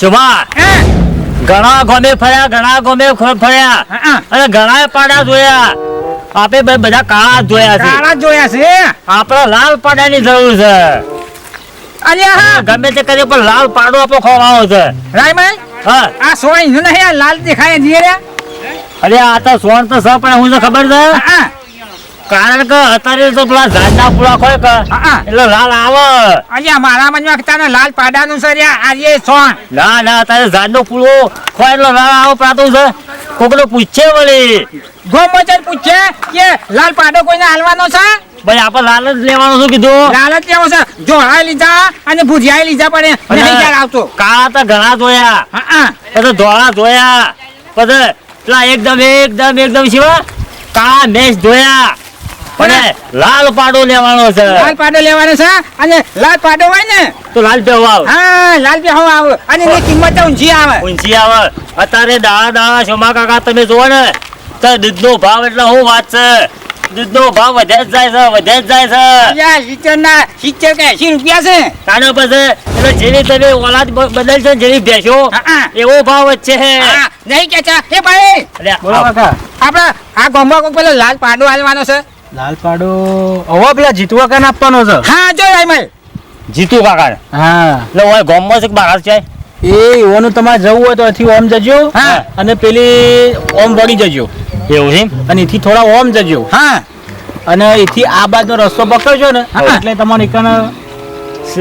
સુમા ઘણા ગોમે ફર્યા અને ઘણા પાડા જોયા. આપણે બધા કાળા જોયા છે. આપણે લાલ પાડાની જરૂર છે. અલ્યા ગમે તે કરીએ પણ લાલ પાડો આપણો ખોવાવો છે. રાયભાઈ હા આ સોય નહીં લાલ દેખાય જીએ રે. અરે આ તો સોન તો છે પણ હું તો ખબર છે કારણ કે અત્યારે તો પેલા ઝાડના પૂળા ખોય કે એટલે લાલ આવે. અલ્યા મારા મનમાં તાને લાલ પાડાનું છે રે આજે સોન. ના અત્યારે ઝાડનો પૂળો ખોય એટલે લાલ આવે પ્રાતું છે. કોકને પૂછે વળી ગોમચર પૂછે કે લાલ પાડો કોઈને હાલવાનો છે. ભાઈ આપણે લાલ જ લેવાનું શું કીધું? લાલ જ લેવો છે. જોડા લીધા અને ભુજિયા લીધા પણ નહીં ખ્યાલ આવતો. કાળા તો ઘણા જોયા પછી ધોળા જોયા પછી પેલા એકદમ શિવા કાળા મેચ જોયા પણ લાલ પાડો લેવાનો છે. લાલ પાડો લેવાનો છે અને લાલ પાડો હોય ને તો લાલ પેહવા આવે. હા લાલ પેહવા આવે અને એની કિંમત ઊંચી આવે. અત્યારે દાડા શોમા કાકા તમે જોવો ને તો દૂધનો ભાવ એટલે શું વાત છે. દૂધનો ભાવ વધે જ જાય છે. અલ્યા લીટરના 70 કે 80 રૂપિયા છે. તાનો પછી એટલે જેની તમે ઓલાદ બદલશે ને જેની ભેંસો એવો ભાવ વચ્ચે છે. નહીં કેતા એ ભાઈ બોલો કાકા. આપણે આ ગામમાં કોઈ પેલો લાલ પાડો હાલવાનો છે. લાલ પાડો હવે પેલા જીતવા કાન આપવાનો છે. હા જો ભાઈ જીતુ કાકા હા એટલે ઓય ગામમાં છે કે બહાર છે? એ ઓનું તમારે જવું હોય તો અહીંથી ઓમ જજો હા. અને પેલી ઓમ વળી જજો એવું છે અને અહીંથી થોડા ઓમ જજો હા અને અહીંથી આ બાજુનો રસ્તો પકડજો ને એટલે તમારે એકન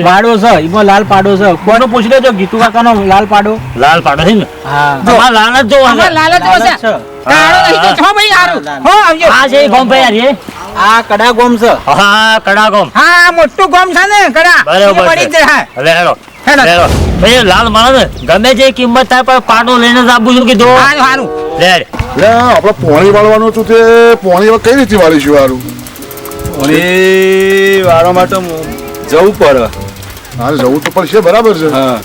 પાડો છે એમાં લાલ પાડો છે. કોનો પૂછી લેજો ગીતુ કાકાનો લાલ પાડો. લાલ પાડો છે ને હા તમારે લાલ જ જોવો અમાર છે. લાલ જ જોશે. કાળો નહીં તો છો ભાઈ હારું. હો આવજો. આ છે ગામ ભાઈ યાર આ કડા ગોમ છે. હા કડા ગામ હા મોટું ગામ છે ને કડા બરાબર પડી જ રહે. હવે હેલો હેલો. ભાઈ લાલ માણસ ગમે તે કિંમત થાય પણ પાડો લઈને જ આપું છું કીધું. હારું હારું લે એટલે આપણે પોણી વાળવાનું હતું તે પોણી કઈ રીતે વાળીશું સારું? પોણી વાળવા માટે જવું પડે. હાલ જવું તો પડશે. બરાબર છે હા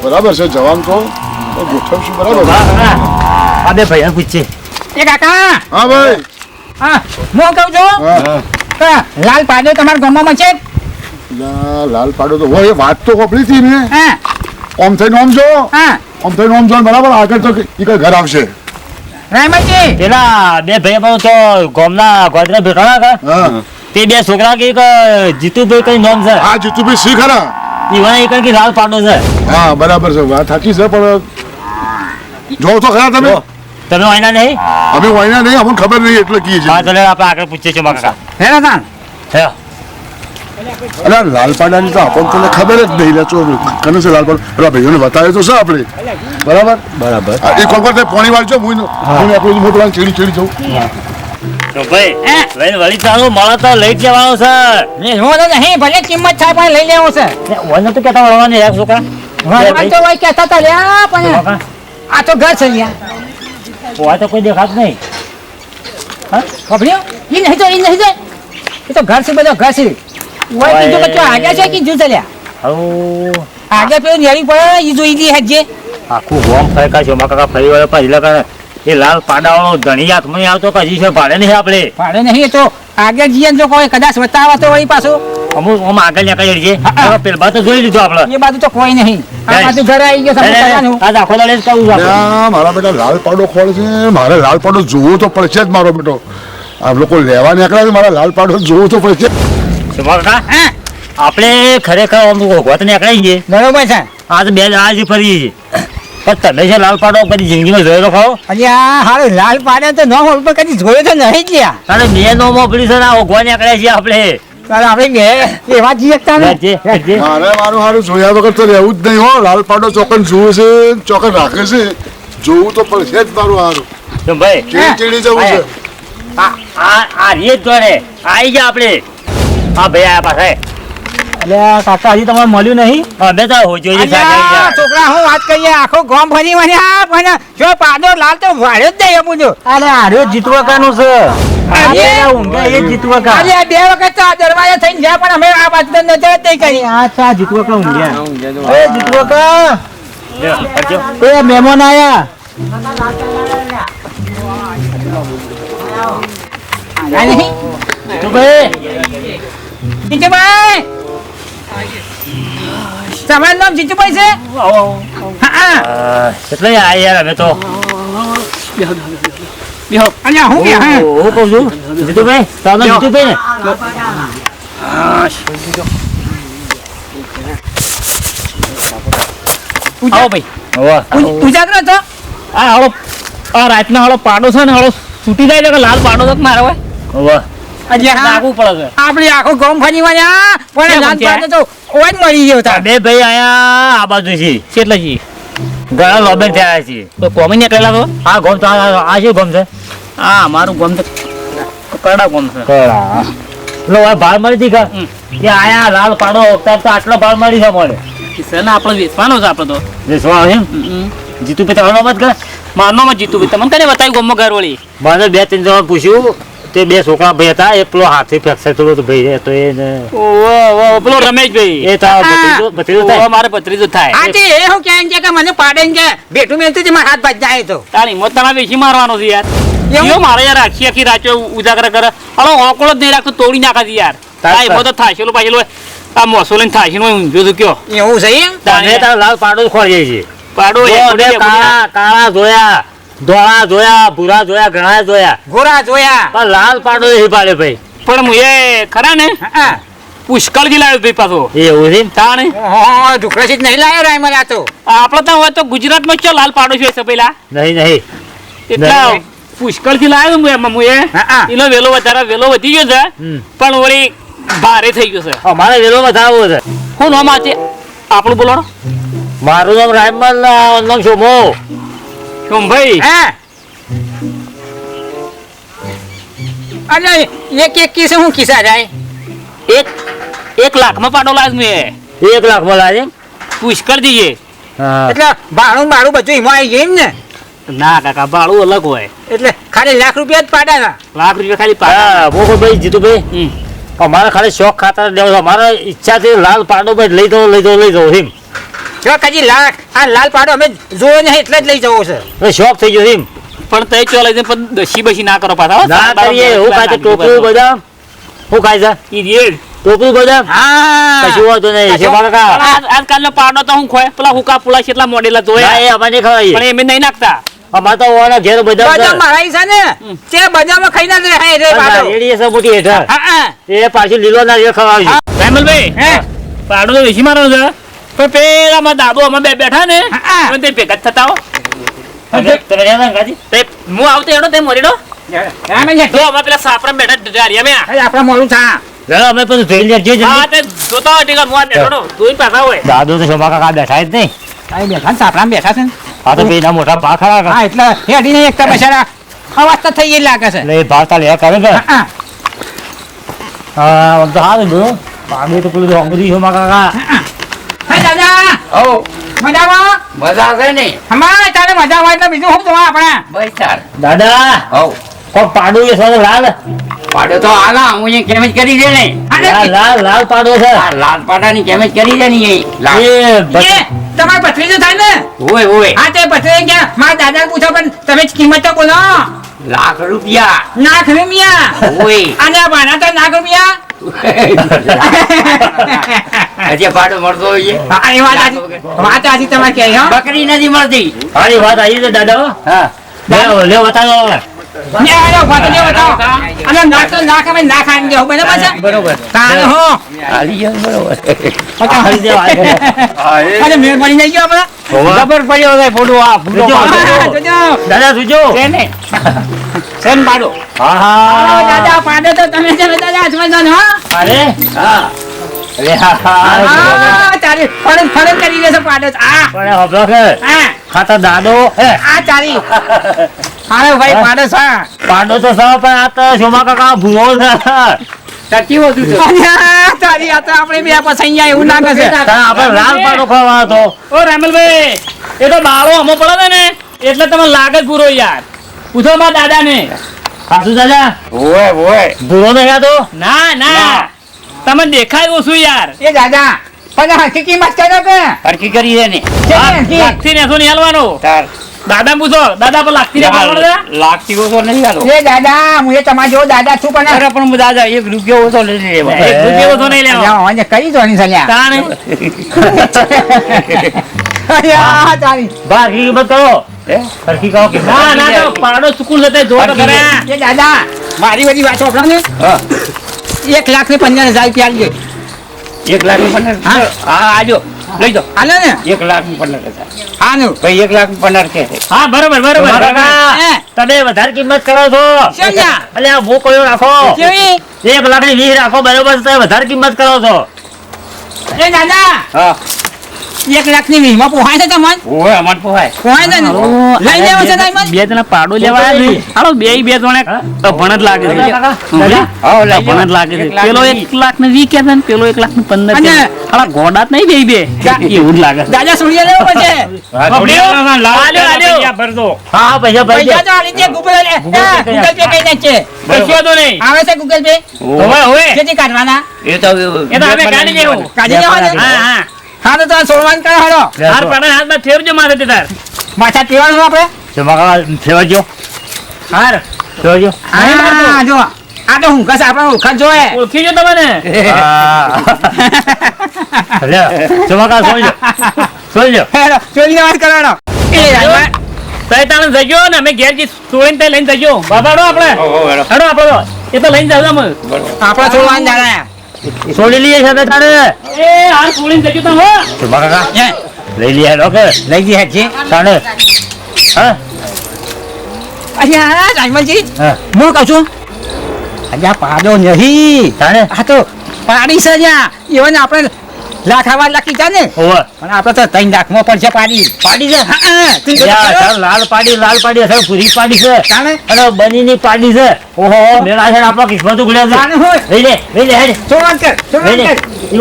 બરાબર છે જવાનું તો ગોઠવશું. બરાબર છે. આ બે ભાઈ પૂછે એ કાકા હા ભાઈ હા હું કહું છું હા કે લાલ પાડો તમારા ગામમાં છે. લાલ પાડો તો હોય એ વાત તો કપડી હતી ને. હા ઓમ થઈને ઓમ જો હા ઓમ થઈને ઓમ જો બરાબર આગળ તો ઈ કઈ ઘર આવશે. રાયમજી પેલા બે ભાઈ તો ગામના ગોદરા બેઠા કે હા તે બે છોકરા કે જીતુભાઈ કઈ નામ છે હા જીતુભાઈ શી ખરા. ઈવાના એક કે લાલ પાડો છે. હા બરાબર છે વાત સાચી છે પણ જોવો તો ખરા તમે. તમે વાયના નહીં? અમે વાયના નહીં અમને ખબર નહીં એટલે કી છે. હા તો આપણે આગળ પૂછીએ છીએ કાકા. હેલો તાન હે અરે લાલપાડાની તો આપણને ખબર જ નહીં. લેચો કને છે લાલપાડ પેલા ભાઈઓને બતાવે તો છે આપણે. બરાબર બરાબર. એક વખત પોણી વાળજો હું આપણું મોટું ચીડી જવું. તો ભાઈ લઈને વળી ચાલો મળે તો લઈ જ જવાનો છે. હું તો નહીં ભલે કિંમત થાય પણ લઈ લેવો છે. ઓને તો કેતા વળવાની એક છોકરા વાળવા તો હોય કહેતા હતા લ્યા પણ આ તો ઘર છે લ્યા. ઓય તો કોઈ દેખાત નહીં. ખબર્યો ઈ નહીં તો એ તો ઘર છે બધો ઘર છે. ઓય કીધું કે તું આગળ છે કીધું છે લ્યા. હવે આગળ પેલું નેળી પડે ઈ જોઈ દી હજે. આખું ગોમ ફરકા છે કાકા ફરી વળે પછી લગા એ લાલ પાડાવાળો ધણી હાથમાં નહીં આવતો કજી છે ભાડે નહીં આપણે ભાડે નહીં તો આગળ જઈએ ને જો કોઈ કદાચ બતાવે તો વળી પાછું અમુક આમ આગળ નીકળી જઈએ. પેલા તો જોઈ લીધું આપણે. એ બાજુ તો કોઈ નહીં. આ બાજુ ઘરે આવી ગયો સમજાવાનું. આજ આખો દાડે જ કહું છું આપણે. મારા બેટા લાલ પાડો ખોળ છે. મારે લાલ પાડો જોવો તો પડશે જ મારો બેટો. આ લોકો લેવા નીકળ્યા છે મારા લાલ પાડો જોવો તો પડશે. સુમા કાકા હા આપણે ખરેખર આમ ગોત નીકળી ગઈએ બરોબર છે. આજ બે આજ ફરી પણ તમે છે લાલ પાડો કદી જિંદગીમાં જોયેલો ખાઓ? અલ્યા હારું લાલ પાડે તો ન હોય પણ કદી જોયો તો નહીં જ લ્યા. તારે બે નો મોકલી છે ને ઓઘવા નીકળ્યા છીએ આપણે. તારે આપણે બે એવા જઈએ તા ને. જે, જે. મારે મારું સારું જોયા વગર તો રહેવું જ નહીં હો. લાલ પાડો ચોકન જોવે છે ચોકન રાખે છે. જોવું તો પડશે જ મારું સારું. તો ભાઈ ચીડી જવું છે. આ રીત જોડે આઈ ગયા આપણે. હા ભાઈ આયા પાછા એટલે કાકા હજી તમારે મળ્યું નહીં. અમે તો જોઈએ અલ્યા, છોકરા હું વાત કરીએ આખો ગામ ફરી વળ્યા પણ જો પાડો લાલ તો વાળ્યો જ નહીં અમુજો. અરે આર્યો જીતવા કાનું છે. આ પેલા ઊંઘ્યા એ જીતવા કા. અલ્યા બે વખત તો આ દરવાજા થઈને ગયા પણ અમે આ બાજુ નજર જ નહીં કરી. આ ચા જીતવા કા ઊંઘ્યા. એ જીતવા કા એ મહેમાન આયા. આ નહીં તો ભાઈ નીચે ભાઈ તમારું નામ જીતુભાઈ છે? હા. એટલે આ યાર અમે તો અલ્યા હું કે હા હું કહું છું જીતુભાઈ તારું નામ જીતુભાઈ ને આવો ભાઈ હોવે. ઉજાગરો તો આ હાલો આ રાતના હાલો પાડો છે ને હાલો છૂટી જાય છે કે લાલ પાડો છે કે મારે હોય હોવે. અલ્યા હા નાખવું પડે છે આપણે આખો ગામ ફરી વળ્યા પણ ક્યાં લાલ પહોંચ્યા? પાડો તો ઓય જ મળી ગયો તા બે ભાઈ અહીંયા આ બાજુ છે કેટલા છીએ ઘણા લોબેન થયા છે તો કોમી નીકળેલા તો આ ગોમ તો આ શું ગોમ છે હા મારું ગમ તો કરડા ગમ છે પેલો આ ભાળ મળી હતી કે આયા લાલ પાડો વખતા તો આટલો ભાળ મળી છે મળે છે ને આપણે વેચવાનો છે આપણે તો જે શું એમ જીતુભાઈ તમારો મત કર મારવામાં જીતું ભાઈ તમને કને બતાવ્યું ગમમાં ઘર વળી મને બે ત્રણ જણ પૂછ્યું તે બે છોકરા ભાઈ હતા એક પેલો હાથી ફ્રેક્ચર થયો તો ભાઈ હતો એને ઓહો પેલો રમેશભાઈ એ તારો ભત્રીજો થાય ઓહો, મારે ભત્રીજો થાય આજે એ હું કેમ કે મને પાડે ને કે બેઠું મેલતું જ મારા હાથ બાજ જાય તો તારી મોત તને વેચી મારવાનો છે યાર એવું? યો મારે યાર આખી આખી રાચો ઉજાગર કરે હલો હોકળો જ નહીં રાખતો તોડી નાખા છે યાર તાઈ મોત થાશેલો પાછેલો આ મોસો લઈને થાશીનો ઊંઝો તો કયો એવું છે એમ તમે તારો લાલ પાડો ખોરી છે પાડો કાળા કાળા જોયા ધોળા જોયા ભૂરા જોયા ઘણા જોયા ગોરા જોયા પણ લાલ પાડો નહીં પાડે ભાઈ પણ હું એ ખરા ને હા પુષ્કળ થી લાવ્યો ભાઈ પાછો એવું છે તાણે ઓહો ઢુકરાશી જ નહીં લાયો રાય મને આ તો આપણે તો હોય તો ગુજરાતમાં ચો લાલ પાડો છે પેલા નહીં નહીં એટલા નહીં. પુષ્કળ થી લાવ્યો હું એમાં હું એ હા. એનો વેલો વધારે વેલો વધી ગયો છે હમ. પણ વળી ભારે થઈ ગયો છે અમારે વેલો વધારવો છે શું નામ આ છે આપણું બોલો મારું નામ રાયમલ નામ શોભો શું ભાઈ હે અરે એક એક કિસ્સો હું કિસ્સા જાય એક લાખમાં પાડો લાવ્યો મેં 1 લાખ બોલા છે પુષ્કળ દીએ હા એટલે ભાડું બાળું બધું એમાં આવી ગયું એમ ને ના કાકા ભાડું અલગ હોય એટલે ખાલી લાખ રૂપિયા જ પાડાના લાખ રૂપિયા ખાલી પાડા હા બોકો ભાઈ જીતુભાઈ હમ. અમારે ખાલી શોખ ખાતર લેવો છે અમારે ઈચ્છાથી લાલ પાડો ભાઈ લઈ જાઓ એમ જો કજી લાખ આ લાલ પાડો અમે જોયો નહીં એટલે જ લઈ જવો છે હવે શોખ થઈ ગયો એમ પણ તઈ ચોલે છે પણ દસી બસી ના કરો પાછા હો. ના કરીએ હું ખાય છે ટોપલું બદામ હું ખાય છે ઈ રેડ. ટોપલું બદામ હા કશું હોતું નહીં છે મારા કા આજકાલનો પાડો તો હું ખોય પેલા હુકા પુલા કેટલા મોડેલા ના જોયા એ અમારે નહીં ખવાય પણ એમ નહીં નાખતા અમારે તો ઓના ઘેર બદામ છે. બદામ મારા છે ને તે બદામ ખાઈ ના રહે રે પણ પાડો નારિયેળી છે મોટી હેઠળ હા હા એ પાછી લીલો નારિયેળ ખવાય રામલભાઈ હે પાડો તો વેચી મારવાનો છે પણ પેલા મારા દાદો અમે બે બેઠા ને હા. અમે તે ભેગા જ થતા હો છે તમે જાણો ગાજી તે હું આવતો એનો તે મોરીડો રામે છે તો અમે પેલા સાપરા બેઠા ઢારી અમે આપણે મોડું થા જરા અમે પણ જોઈ લેજો જલ્દી. હા તે જોતા હોય ટીકા હું આ બેઠો દોઈને પાછા હોય દાદુ તો શોભા કાકા બેઠા જ નહીં અહીં બેઠા ને સાપરામાં બેઠા છે ને આ તો બેના મોટા ભા ખરા હા એટલે હેડીને એકતા બચારા અવાજ તો થઈ ગઈ લાગે છે એટલે એ ભાવ તાલે એ કરે કે હા હા આમ તો હારું ગયો પાડું તો પેલું અંગરી શોભા કાકા હે દાદા ઓ મજામાં મજા છે ને અમારે તારે મજા હોય એટલે બીજું શું જોવા આપણે ભાઈ ચાલ દાદા ઓ કોક પાડું એ સોનો લાલ પાડો તો આલા હું એ કેમ જ કરી દે ને લાલ લાલ પાડો છે આ લાલ પાડાની કેમ જ કરી દે ને એ લાલ એ એ તમારે ભત્રીજો થાય ને ઓય ઓય હા તે ભત્રીજો ક્યાં મારા દાદા પૂછો પણ તમે જ કિંમત તો બોલો લાખ રૂપિયા નાખ રૂપિયા ઓય અને આ બાના તો નાખ રૂપિયા હજી પાડો મળતો હોય છે. હા, એ વાત આજી તમારે કહે હો બકરી નથી મળતી સારી વાત આવી છે દાદા હો. હા લે બતાવો હવે. ને આનો ભત્રીજો બતાવો અને નાખ તો નાખ અમે નાખ આની દેવું બરાબર છે બરોબર તાને હો હાલી જાય બરોબર હારી દેવા આવે. હા એ અરે મેળ પડી જાય ગયો આપણે હોવા. જબર પડ્યો છે ફોટો આ ફૂટો જોજો, પાડો. જોજો. જોજો. દાદા સુજો છે ને સેન પાડો હા આવો હા દાદા પાડે તો તમે છે ને દાદા હાથમાં જાઓ ને, હો અરે હા અરે હા હા હા તારી ફરજ ફરજ કરી દેશે પાડે તો. આ પણ હબળો કે હા ખાતા દાદો હે આ તારી અરે ભાઈ પાડે છે પાડો તો સૌ પણ આ તો શોભા કાકા ભૂરો છે સાચી વસ્તુ છે અલ્યા, તારી આ તો આપણે બે પસંદ એવું લાગે છે તારે આપણે લાલ પાડો ખાવાનો હતો ઓ રામલભાઈ એ તો બાળો અમો પડે ને એટલે તમને લાગે જ પૂરો યાર પૂછો મારા દાદા ને સાસુ દાદા ઓય ઓય ભૂરો નહીં આ તો ના ના તમે દેખાય ઓછું યાર એ દાદા પણ હરખી કિંમત કરો કે હરકી કરી દે ને છે હરખી? લાખથી નેસો નહીં હાલવાનો તાર દાદા પૂછો દાદા પર લાગતી રે પાડો રે લાગતી ઓછો નહીં આલો એ દાદા હું એ તમારા જેવો દાદા છું પણ અરે પણ હું દાદા 1 રૂપિયો ઓછો લઈ લેવા એક રૂપિયો તો નહીં લેવા અલ્યા, મને કઈ જોની સલ્યા તાણે અલ્યા, તારી. બાકી કિંમત કરો સરખી કહો કે ના ના તો પાડો ચૂકું લેતે જો તો કરે એ દાદા મારી બધી વાત સાંભળો ને હા 1,15,000 રૂપિયા આલજે. 1,15,000 હા આજો લઈ જાઓ હાલે ને 1,15,000 હા નું ભાઈ 1,15,000 કે છે હા બરોબર બરોબર કાકા, હે? તમે વધારે કિંમત કરો છો શેના? અલ્યા ભૂ કોયો રાખો કેવી? 1,20,000 રાખો બરોબર તમે વધારે કિંમત કરો છો એ દાદા હા 1,20,000 માં પોહાય છે તમને ઓય અમન પોહાય પોહાય છે ને લઈ લેવો છે તારી મન? બે જણા પાડો લેવા આવ્યા છે હાલો બે જણે ભણ જ લાગે છે કાકા, દાદા, હા લઈ ભણ જ લાગે છે પેલો 1,20,000 કે છે ને પેલો 1,15,000 કે છે. અને- હાલા ગોડા જ નહીં બે એવું જ લાગે છે દાદા સુનિયા લેવો પડશે હા હા પૈસા ભરી પૈસા દો. તો આલી દે ગૂગલ પે ગૂગલ પે કઈ નાખશે કશો તો નહીં આવે છે ગૂગલ પે હવે હવે કેટલી કાઢવાના એ તો એ તો અમે કાઢી દેવું કાઢી દેવાના હા હા હા તો તમારે સોળવાન કરો હાલો હાર પાડા હાથમાં ફેરજો મારે તે તાર માથા ટેવાનું આપણે જમા કાકા, ફેરવજો. હાર ફેરવજો. હા જો આ તો હું કસ આપણે ઓળખાણ જોએ ઓળખી જો તમને હા. અલ્યા, જમા કાકા, સોઈ લો. સોઈ લો. હેલો ચોરી વાત કરવાનો એ રાઈમાં તઈ તાણે જજો ને અમે ઘેર જી સોઈને તઈ લઈને જજો બાબાડો આપણે હેડો આપણે તો. એ તો લઈને જાવ અમે આપણા સોળવાન દાડા છોડી લઈએ છે તારે એ હાર સોળીને જજો તમે હો જમા કાકા, હે લઈ લઈએ હેડો કે લઈ જઈ હેઠ છે તાણે હા અલ્યા રાઈમલજી હા હું કહું છું અલ્યા પાડો નહીં તાણે આ તો પાડી છે જ્યાં એવન આપણે લાખાવા લખી જા ને ઓવર પણ આપણે તો 3 લાખમાં પડશે પાડી પાડી છે હા, હા, તું તો યા, કરો. તાર લાલ પાડી અસર પૂરી પાડી છે તાણે અને બનીની પાડી છે ઓહો મેળા છે ને આપણો કિસ્મત ઉગડ્યા તાણે છે હોય લઈ લે હેડ સોળવાન કર સોળવાન લઈ લે કર